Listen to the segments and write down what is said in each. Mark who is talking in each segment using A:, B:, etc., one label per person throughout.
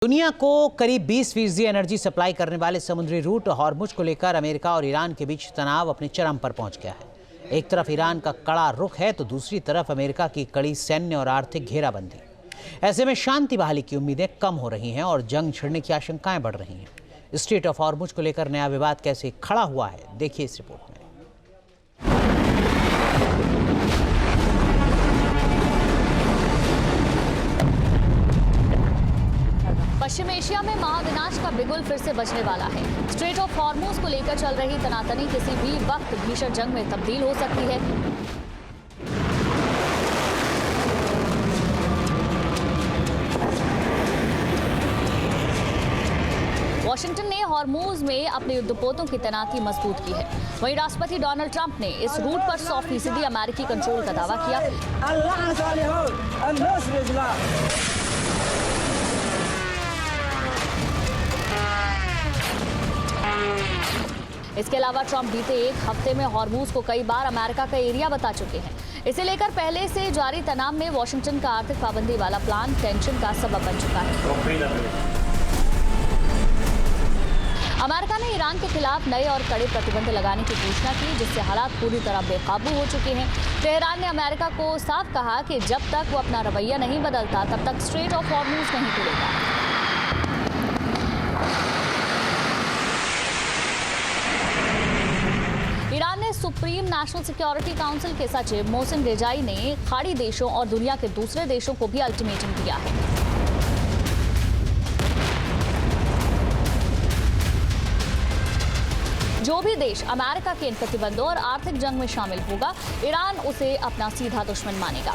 A: दुनिया को करीब 20% एनर्जी सप्लाई करने वाले समुद्री रूट हॉर्मुज को लेकर अमेरिका और ईरान के बीच तनाव अपने चरम पर पहुंच गया है। एक तरफ ईरान का कड़ा रुख है तो दूसरी तरफ अमेरिका की कड़ी सैन्य और आर्थिक घेराबंदी। ऐसे में शांति बहाली की उम्मीदें कम हो रही हैं और जंग छिड़ने की आशंकाएं बढ़ रही हैं। स्ट्रेट ऑफ हॉर्मुज को लेकर नया विवाद कैसे खड़ा हुआ है, देखिए इस रिपोर्ट में।
B: पश्चिम एशिया में महाविनाश का बिगुल फिर से बजने वाला है। स्ट्रेट ऑफ हॉर्मुज को लेकर चल रही तनातनी किसी भी वक्त भीषण जंग में तब्दील हो सकती है। वॉशिंगटन ने हॉर्मुज में अपने युद्धपोतों की तैनाती मजबूत की है। वहीं राष्ट्रपति डोनाल्ड ट्रंप ने इस रूट पर 100% अमेरिकी कंट्रोल का दावा किया। इसके अलावा ट्रंप बीते एक हफ्ते में हॉर्मुज को कई बार अमेरिका का एरिया बता चुके हैं। इसे लेकर पहले से जारी तनाव में वॉशिंगटन का आर्थिक पाबंदी वाला प्लान टेंशन का सबब बन चुका है। अमेरिका ने ईरान के खिलाफ नए और कड़े प्रतिबंध लगाने की घोषणा की, जिससे हालात पूरी तरह बेकाबू हो चुके हैं। तेहरान ने अमेरिका को साफ कहा कि जब तक वो अपना रवैया नहीं बदलता तब तक स्ट्रेट ऑफ हॉर्मुज नहीं खुलेगा। ईरान ने सुप्रीम नेशनल सिक्योरिटी काउंसिल के सचिव मोहसिन रेजाई ने खाड़ी देशों और दुनिया के दूसरे देशों को भी अल्टीमेटम दिया है। जो भी देश अमेरिका के इन प्रतिबंधों और आर्थिक जंग में शामिल होगा, ईरान उसे अपना सीधा दुश्मन मानेगा।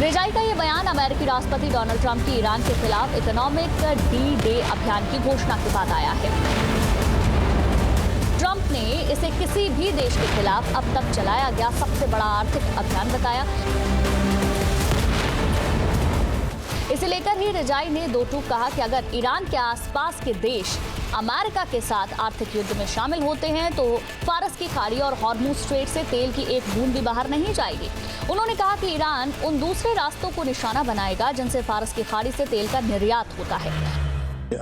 B: रेजाई का ये बयान अमेरिकी राष्ट्रपति डोनाल्ड ट्रंप की ईरान के खिलाफ इकोनॉमिक डी-डे अभियान की घोषणा के बाद आया है। ट्रंप ने इसे किसी भी देश के खिलाफ अब तक चलाया गया सबसे बड़ा आर्थिक अभियान बताया। इसे लेकर ही रेजाई ने दो टूक कहा कि अगर ईरान के आसपास के देश अमेरिका के साथ आर्थिक युद्ध में शामिल होते हैं तो फारस की खाड़ी और हॉर्मुज स्ट्रेट से तेल की एक बूंद भी बाहर नहीं जाएगी। उन्होंने कहा कि ईरान उन दूसरे रास्तों को निशाना बनाएगा जिनसे फारस की खाड़ी से तेल का निर्यात होता है।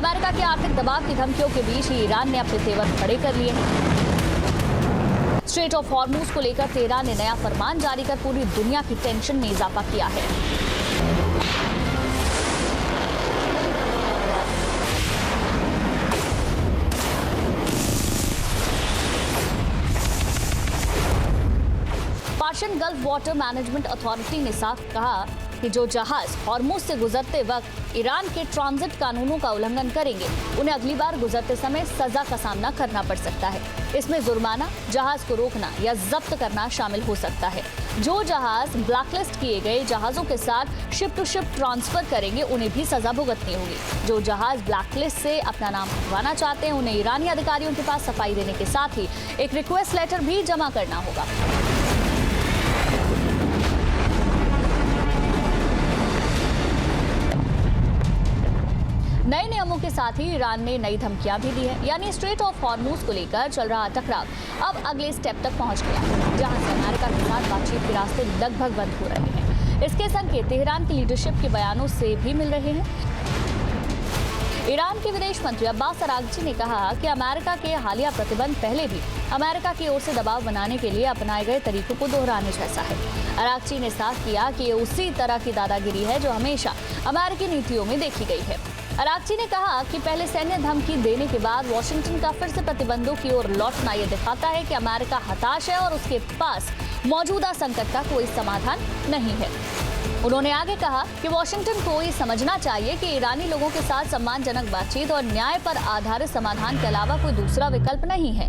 B: अमेरिका के आर्थिक दबाव की धमकियों के बीच ही ईरान ने अपने तेवर खड़े कर लिए हैं। स्ट्रेट ऑफ हॉर्मुज को लेकर तेहरान ने नया फरमान जारी कर पूरी दुनिया की टेंशन में इजाफा किया है। Persian gulf water management authority ने साफ कहा कि जो जहाज हॉर्मुज से गुजरते वक्त ईरान के ट्रांजिट कानूनों का उल्लंघन करेंगे, उन्हें अगली बार गुजरते समय सजा का सामना करना पड़ सकता है। इसमें जुर्माना, जहाज को रोकना या जब्त करना शामिल हो सकता है। जो जहाज ब्लैकलिस्ट किए गए जहाजों के साथ शिप टू शिप ट्रांसफर करेंगे, उन्हें भी सजा भुगतनी होगी। जो जहाज ब्लैकलिस्ट से अपना नाम हटवाना चाहते हैं, उन्हें ईरानी अधिकारियों के पास सफाई देने के साथ ही एक रिक्वेस्ट लेटर भी जमा करना होगा। नए नियमों के साथ ही ईरान ने नई धमकियां भी दी है, यानी स्ट्रेट ऑफ हॉर्मुज को लेकर चल रहा टकराव अब अगले स्टेप तक पहुंच गया है, जहां से अमेरिका के साथ बातचीत के रास्ते लगभग बंद हो रहे हैं। इसके संकेत तेहरान की लीडरशिप के बयानों से भी मिल रहे हैं। ईरान के विदेश मंत्री अब्बास अरागची ने कहा कि अमेरिका के हालिया प्रतिबंध पहले भी अमेरिका की ओर से दबाव बनाने के लिए अपनाए गए तरीकों को दोहराने जैसा है। अरागची ने साफ किया कि ये उसी तरह की दादागिरी है जो हमेशा अमेरिकी नीतियों में देखी गई है। अरागची ने कहा कि पहले सैन्य धमकी देने के बाद वॉशिंगटन का फिर से प्रतिबंधों की ओर लौटना ये दिखाता है कि अमेरिका हताश है और उसके पास मौजूदा संकट का कोई समाधान नहीं है। उन्होंने आगे कहा कि वॉशिंगटन को ये समझना चाहिए कि ईरानी लोगों के साथ सम्मानजनक बातचीत और न्याय पर आधारित समाधान के अलावा कोई दूसरा विकल्प नहीं है।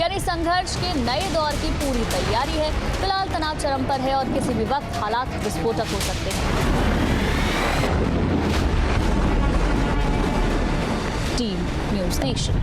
B: यानी संघर्ष के नए दौर की पूरी तैयारी है। फिलहाल तनाव चरम पर है और किसी भी वक्त हालात विस्फोटक हो सकते हैं। Team news nation.